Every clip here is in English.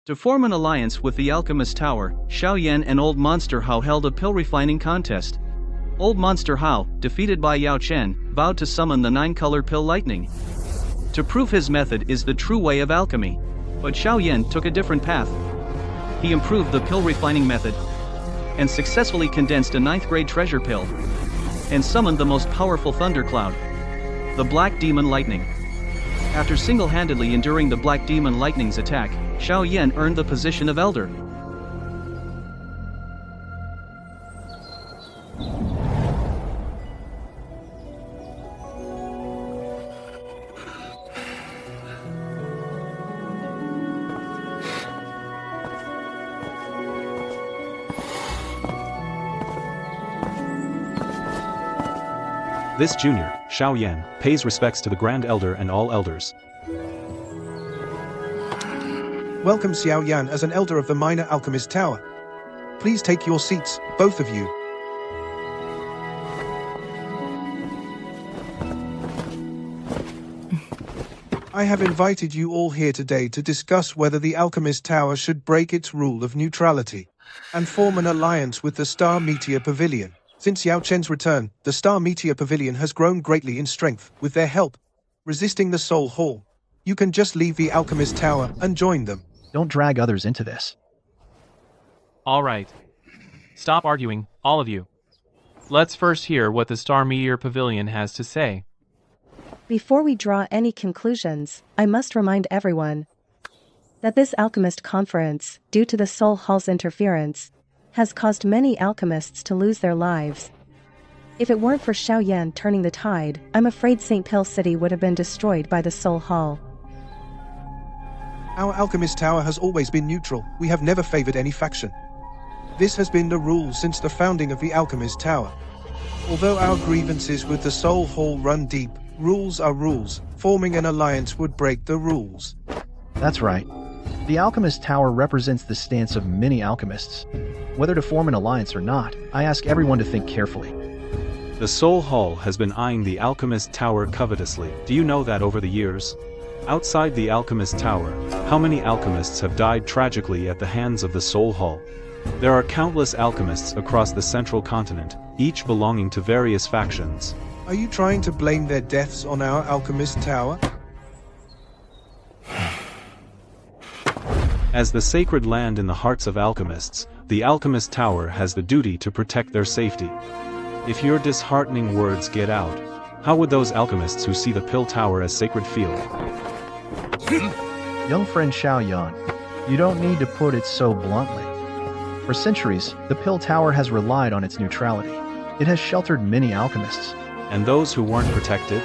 To form an alliance with the Alchemist Tower, Xiao Yan and Old Monster Hao held a pill refining contest. Old Monster Hao, defeated by Yao Chen, vowed to summon the 9-colored pill lightning. To prove his method is the true way of alchemy. But Xiao Yan took a different path. He improved the pill refining method and successfully condensed a 9th-grade treasure pill and summoned the most powerful thundercloud, the Black Demon Lightning. After single-handedly enduring the Black Demon Lightning's attack, Xiao Yan earned the position of Elder. This junior, Xiao Yan, pays respects to the Grand Elder and all elders. Welcome Xiao Yan as an elder of the Minor Alchemist Tower. Please take your seats, both of you. I have invited you all here today to discuss whether the Alchemist Tower should break its rule of neutrality and form an alliance with the Star Meteor Pavilion. Since Yao Chen's return, the Star Meteor Pavilion has grown greatly in strength. With their help, resisting the Soul Hall, you can just leave the Alchemist Tower and join them. Don't drag others into this. All right. Stop arguing, all of you. Let's first hear what the Star Meteor Pavilion has to say. Before we draw any conclusions, I must remind everyone that this alchemist conference, due to the Soul Hall's interference, has caused many alchemists to lose their lives. If it weren't for Xiao Yan turning the tide, I'm afraid St. Pill City would have been destroyed by the Soul Hall. Our Alchemist Tower has always been neutral. We have never favored any faction. This has been the rule since the founding of the Alchemist Tower. Although our grievances with the Soul Hall run deep, rules are rules. Forming an alliance would break the rules. That's right. The Alchemist Tower represents the stance of many alchemists. Whether to form an alliance or not, I ask everyone to think carefully. The Soul Hall has been eyeing the Alchemist Tower covetously. Do you know that over the years? Outside the Alchemist Tower, how many alchemists have died tragically at the hands of the Soul Hall? There are countless alchemists across the central continent, each belonging to various factions. Are you trying to blame their deaths on our Alchemist Tower? As the sacred land in the hearts of alchemists, the Alchemist Tower has the duty to protect their safety. If your disheartening words get out, how would those alchemists who see the Pill Tower as sacred feel? Young friend Xiao Yan, you don't need to put it so bluntly. For centuries, the Pill Tower has relied on its neutrality. It has sheltered many alchemists. And those who weren't protected?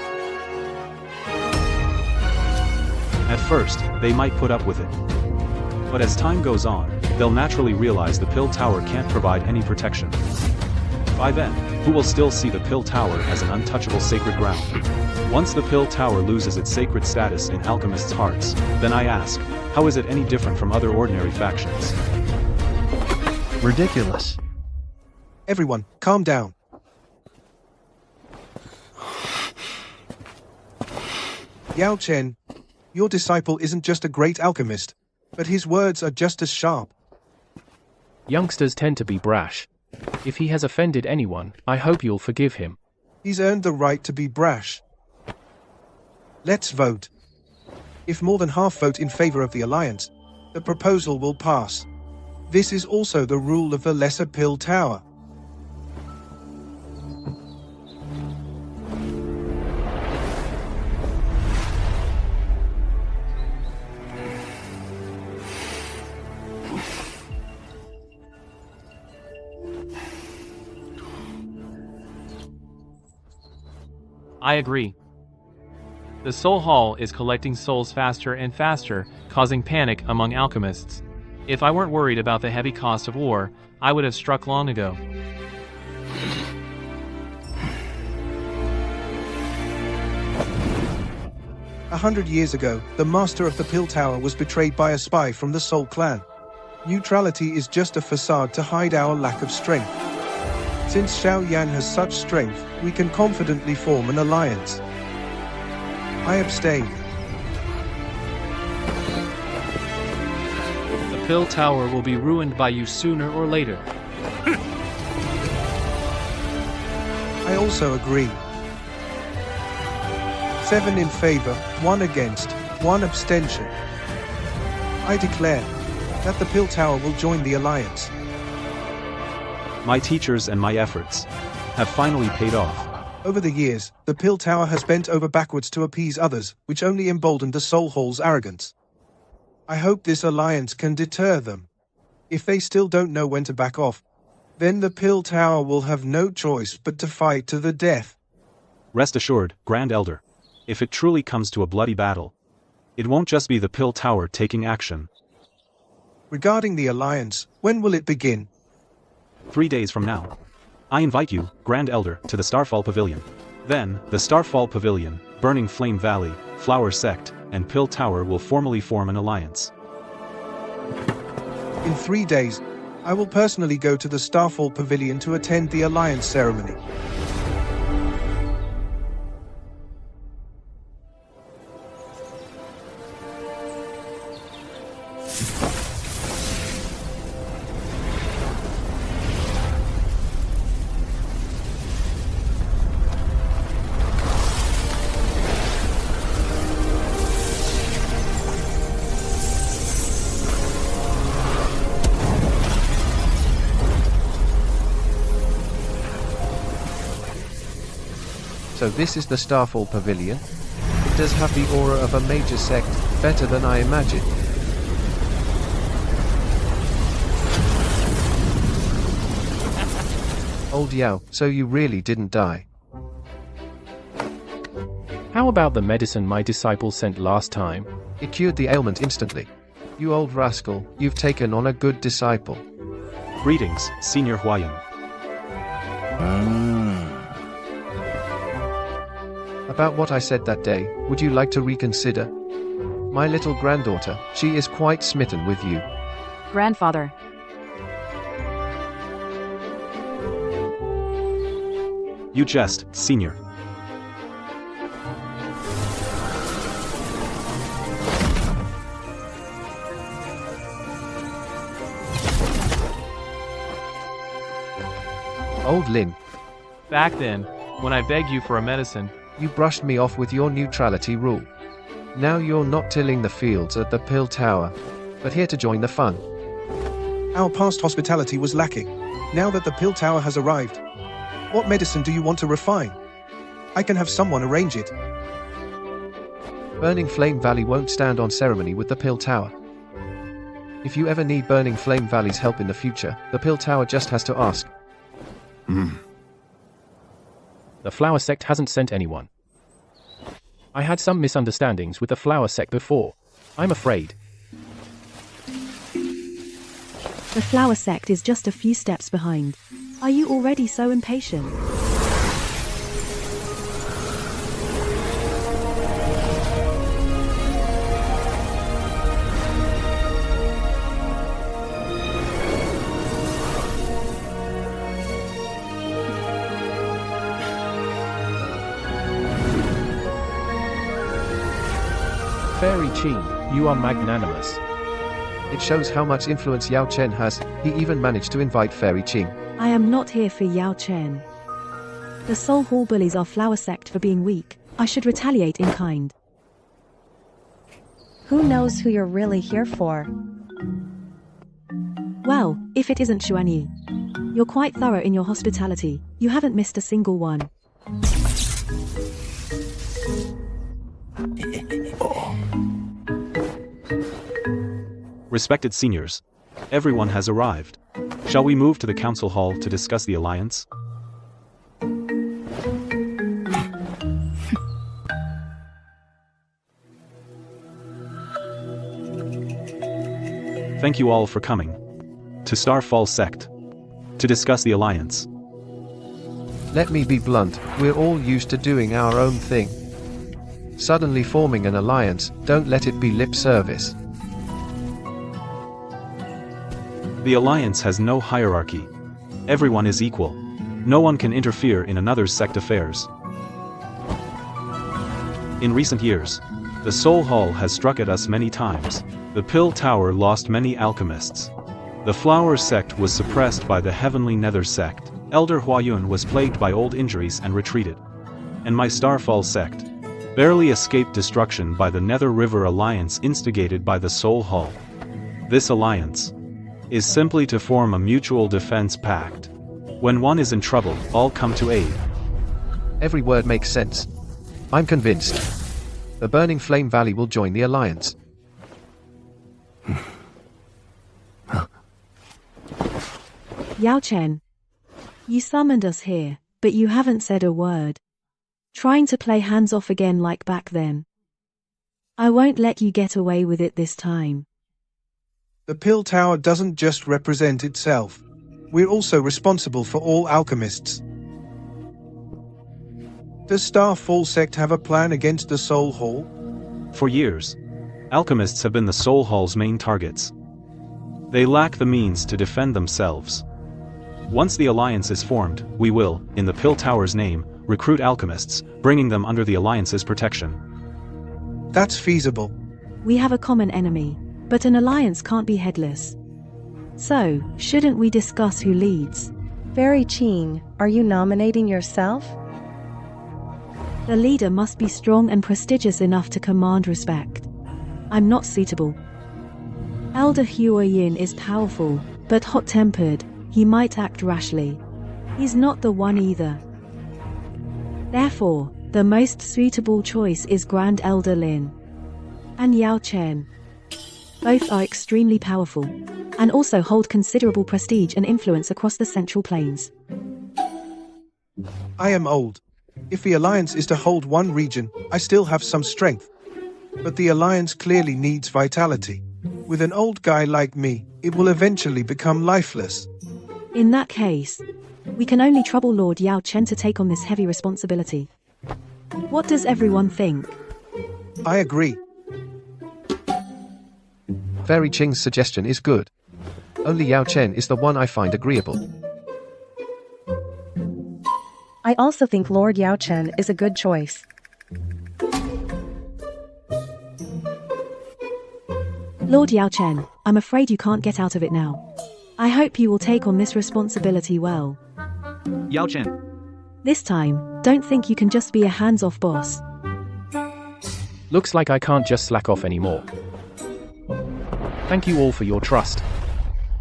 At first, they might put up with it. But as time goes on, they'll naturally realize the Pill Tower can't provide any protection. By then, who will still see the Pill Tower as an untouchable sacred ground? Once the Pill Tower loses its sacred status in alchemists' hearts, then I ask, how is it any different from other ordinary factions? Ridiculous. Everyone, calm down. Yao Chen, your disciple isn't just a great alchemist, but his words are just as sharp. Youngsters tend to be brash. If he has offended anyone, I hope you'll forgive him. He's earned the right to be brash. Let's vote. If more than half vote in favor of the alliance, the proposal will pass. This is also the rule of the Lesser Pill Tower. I agree. The Soul Hall is collecting souls faster and faster, causing panic among alchemists. If I weren't worried about the heavy cost of war, I would have struck long ago. A 100 years ago, the master of the Pill Tower was betrayed by a spy from the Soul Clan. Neutrality is just a facade to hide our lack of strength. Since Xiao Yan has such strength, we can confidently form an alliance. I abstain. The Pill Tower will be ruined by you sooner or later. I also agree. 7 in favor, 1 against, 1 abstention. I declare that the Pill Tower will join the Alliance. My teachers and my efforts have finally paid off. Over the years, the Pill Tower has bent over backwards to appease others, which only emboldened the Soul Hall's arrogance. I hope this alliance can deter them. If they still don't know when to back off, then the Pill Tower will have no choice but to fight to the death. Rest assured, Grand Elder, if it truly comes to a bloody battle, it won't just be the Pill Tower taking action. Regarding the alliance, when will it begin? 3 days from now. I invite you, Grand Elder, to the Starfall Pavilion. Then, the Starfall Pavilion, Burning Flame Valley, Flower Sect, and Pill Tower will formally form an alliance. In 3 days, I will personally go to the Starfall Pavilion to attend the alliance ceremony. So this is the Starfall Pavilion. It does have the aura of a major sect, better than I imagined. Old Yao, so you really didn't die. How about the medicine my disciple sent last time? It cured the ailment instantly. You old rascal, you've taken on a good disciple. Greetings, Senior Huayan. About what I said that day, would you like to reconsider? My little granddaughter, she is quite smitten with you. Grandfather. You jest, Senior. Old Lin, Back then, when I begged you for a medicine, you brushed me off with your neutrality rule. Now you're not tilling the fields at the Pill Tower, but here to join the fun. Our past hospitality was lacking. Now that the Pill Tower has arrived, what medicine do you want to refine? I can have someone arrange it. Burning Flame Valley won't stand on ceremony with the Pill Tower. If you ever need Burning Flame Valley's help in the future, the Pill Tower just has to ask. The Flower Sect hasn't sent anyone. I had some misunderstandings with the Flower Sect before. I'm afraid. The Flower Sect is just a few steps behind. Are you already so impatient? Fairy Qing, you are magnanimous. It shows how much influence Yao Chen has. He even managed to invite Fairy Qing. I am not here for Yao Chen. The Soul Hall bullies our Flower Sect for being weak. I should retaliate in kind. Who knows who you're really here for? Well, if it isn't Xuanyi. You're quite thorough in your hospitality. You haven't missed a single one. Respected seniors, everyone has arrived. Shall we move to the council hall to discuss the alliance? Thank you all for coming to Starfall Sect to discuss the alliance. Let me be blunt, we're all used to doing our own thing. Suddenly forming an alliance, don't let it be lip service. The alliance has no hierarchy. Everyone is equal. No one can interfere in another's sect affairs. In recent years, the Soul Hall has struck at us many times. The Pill Tower lost many alchemists. The Flower Sect was suppressed by the Heavenly Nether Sect. Elder Huayun was plagued by old injuries and retreated. And my Starfall Sect barely escaped destruction by the Nether River Alliance instigated by the Soul Hall. This alliance is simply to form a mutual defense pact. When one is in trouble, all come to aid. Every word makes sense. I'm convinced. The Burning Flame Valley will join the alliance. Yao Chen, you summoned us here, but you haven't said a word. Trying to play hands off again like back then. I won't let you get away with it this time. The Pill Tower doesn't just represent itself. We're also responsible for all alchemists. Does Starfall Sect have a plan against the Soul Hall? For years, alchemists have been the Soul Hall's main targets. They lack the means to defend themselves. Once the alliance is formed, we will, in the Pill Tower's name, recruit alchemists, bringing them under the alliance's protection. That's feasible. We have a common enemy, but an alliance can't be headless. So, shouldn't we discuss who leads? Fairy Qing, are you nominating yourself? The leader must be strong and prestigious enough to command respect. I'm not suitable. Elder Huayun is powerful, but hot-tempered. He might act rashly. He's not the one either. Therefore, the most suitable choice is Grand Elder Lin and Yao Chen. Both are extremely powerful, and also hold considerable prestige and influence across the Central Plains. I am old. If the alliance is to hold one region, I still have some strength. But the alliance clearly needs vitality. With an old guy like me, it will eventually become lifeless. In that case, we can only trouble Lord Yao Chen to take on this heavy responsibility. What does everyone think? I agree. Fairy Qing's suggestion is good. Only Yao Chen is the one I find agreeable. I also think Lord Yao Chen is a good choice. Lord Yao Chen, I'm afraid you can't get out of it now. I hope you will take on this responsibility well. Yao Chen. This time, don't think you can just be a hands-off boss. Looks like I can't just slack off anymore. Thank you all for your trust.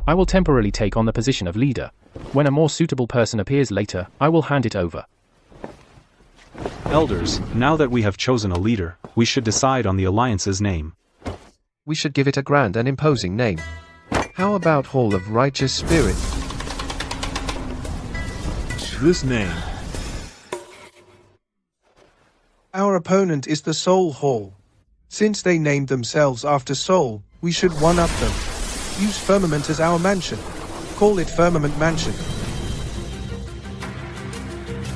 I will temporarily take on the position of leader. When a more suitable person appears later, I will hand it over. Elders, now that we have chosen a leader, we should decide on the alliance's name. We should give it a grand and imposing name. How about Hall of Righteous Spirit? This name. Our opponent is the Soul Hall. Since they named themselves after Soul, we should one-up them. Use Firmament as our mansion. Call it Firmament Mansion.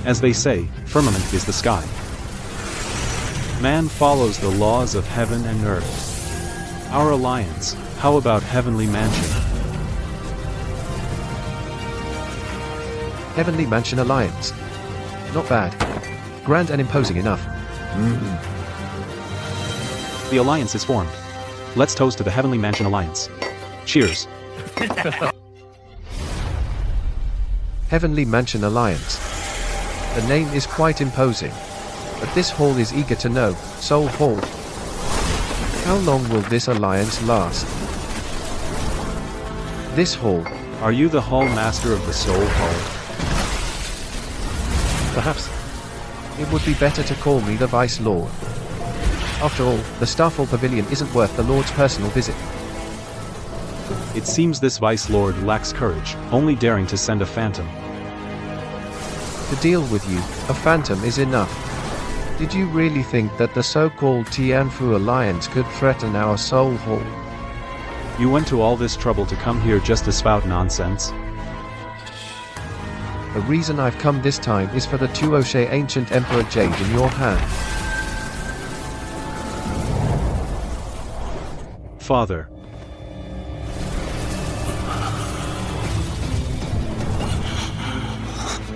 As they say, firmament is the sky. Man follows the laws of heaven and earth. Our alliance, how about Heavenly Mansion? Heavenly Mansion Alliance. Not bad. Grand and imposing enough. The alliance is formed. Let's toast to the Heavenly Mansion Alliance. Cheers. Heavenly Mansion Alliance. The name is quite imposing. But this hall is eager to know, Soul Hall. How long will this alliance last? This hall. Are you the Hall Master of the Soul Hall? Perhaps. It would be better to call me the Vice Lord. After all, the Starfall Pavilion isn't worth the Lord's personal visit. It seems this Vice Lord lacks courage, only daring to send a phantom. To deal with you, a phantom is enough. Did you really think that the so-called Tianfu Alliance could threaten our Soul Hall? You went to all this trouble to come here just to spout nonsense? The reason I've come this time is for the Tuoshe Ancient Emperor Jade in your hand. Father.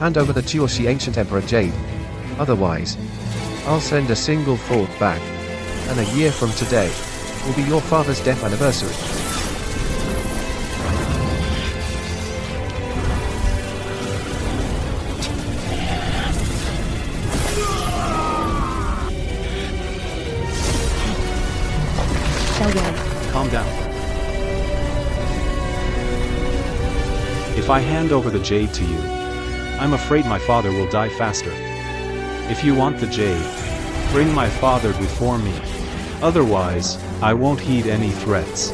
Hand over the Tuoshe Ancient Emperor Jade. Otherwise, I'll send a single thought back. And a year from today, will be your father's death anniversary. Xiao Yan. Calm down. If I hand over the jade to you, I'm afraid my father will die faster. If you want the jade, bring my father before me. Otherwise, I won't heed any threats.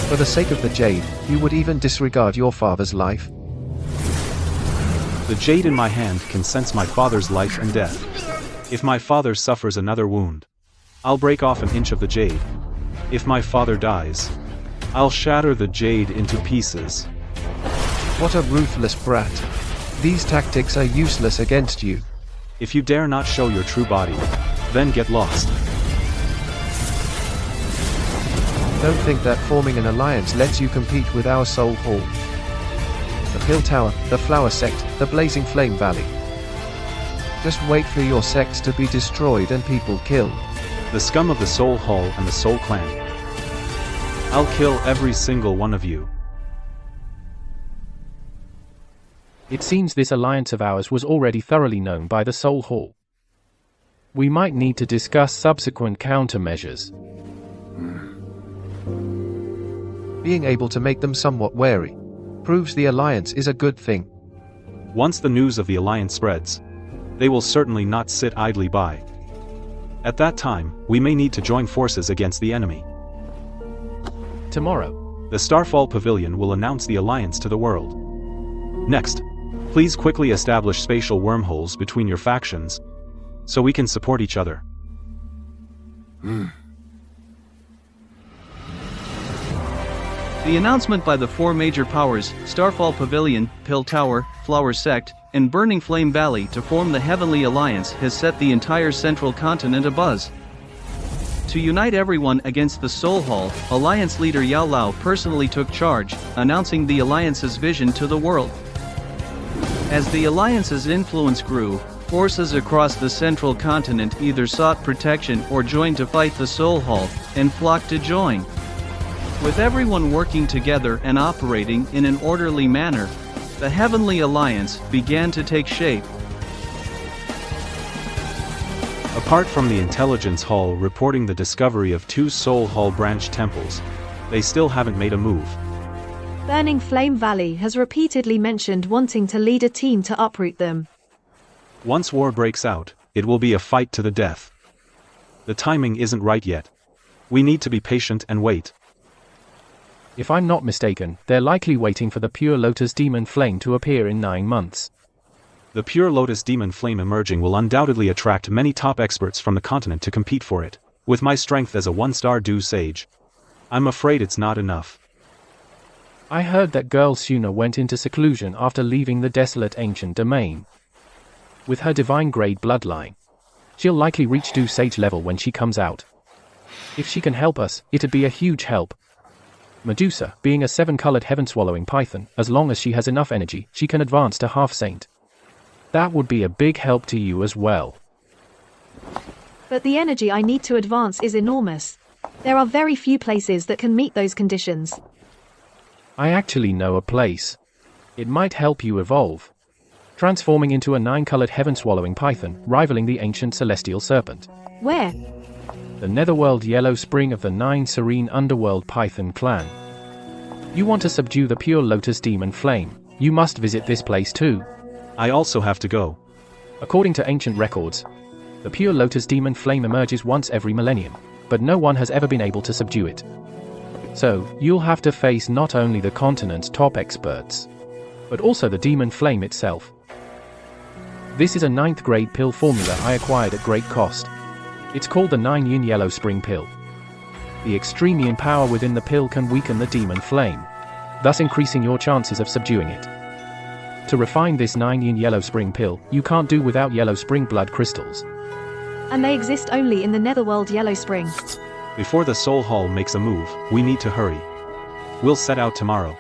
For the sake of the jade, you would even disregard your father's life? The jade in my hand can sense my father's life and death. If my father suffers another wound, I'll break off an inch of the jade. If my father dies, I'll shatter the jade into pieces. What a ruthless brat. These tactics are useless against you. If you dare not show your true body, then get lost. Don't think that forming an alliance lets you compete with our Soul Hall. The Pill Tower, the Flower Sect, the Blazing Flame Valley. Just wait for your sects to be destroyed and people killed. The scum of the Soul Hall and the Soul Clan. I'll kill every single one of you. It seems this alliance of ours was already thoroughly known by the Soul Hall. We might need to discuss subsequent countermeasures. Being able to make them somewhat wary proves the alliance is a good thing. Once the news of the alliance spreads, they will certainly not sit idly by. At that time, we may need to join forces against the enemy. Tomorrow, the Starfall Pavilion will announce the alliance to the world. Next, please quickly establish spatial wormholes between your factions, so we can support each other. The announcement by the four major powers, Starfall Pavilion, Pill Tower, Flower Sect, and Burning Flame Valley to form the Heavenly Alliance has set the entire central continent abuzz. To unite everyone against the Soul Hall, Alliance leader Yao Lao personally took charge, announcing the Alliance's vision to the world. As the Alliance's influence grew, forces across the central continent either sought protection or joined to fight the Soul Hall, and flocked to join. With everyone working together and operating in an orderly manner, the Heavenly Alliance began to take shape. Apart from the Intelligence Hall reporting the discovery of 2 Soul Hall branch temples, they still haven't made a move. Burning Flame Valley has repeatedly mentioned wanting to lead a team to uproot them. Once war breaks out, it will be a fight to the death. The timing isn't right yet. We need to be patient and wait. if I'm not mistaken, they're likely waiting for the Pure Lotus Demon Flame to appear in 9 months. The Pure Lotus Demon Flame emerging will undoubtedly attract many top experts from the continent to compete for it. With my strength as a 1-star Dou Sage, I'm afraid it's not enough. I heard that girl Suna went into seclusion after leaving the desolate ancient domain. With her divine grade bloodline, she'll likely reach Dou Sage level when she comes out. If she can help us, it'd be a huge help. Medusa, being a 7-colored heaven-swallowing python, as long as she has enough energy, she can advance to half-saint. That would be a big help to you as well. But the energy I need to advance is enormous. There are very few places that can meet those conditions. I actually know a place. It might help you evolve. Transforming into a 9-colored heaven-swallowing python, rivaling the ancient celestial serpent. Where? The Netherworld Yellow Spring of the 9 Serene Underworld Python Clan. You want to subdue the Pure Lotus Demon Flame, you must visit this place too. I also have to go. According to ancient records, the Pure Lotus Demon Flame emerges once every millennium, but no one has ever been able to subdue it. So, you'll have to face not only the continent's top experts, but also the Demon Flame itself. This is a 9th grade pill formula I acquired at great cost. It's called the 9 Yin Yellow Spring Pill. The extreme yin power within the pill can weaken the Demon Flame, thus increasing your chances of subduing it. To refine this 9 Yin Yellow Spring Pill, you can't do without Yellow Spring blood crystals. And they exist only in the Netherworld Yellow Spring. Before the Soul Hall makes a move, we need to hurry. We'll set out tomorrow.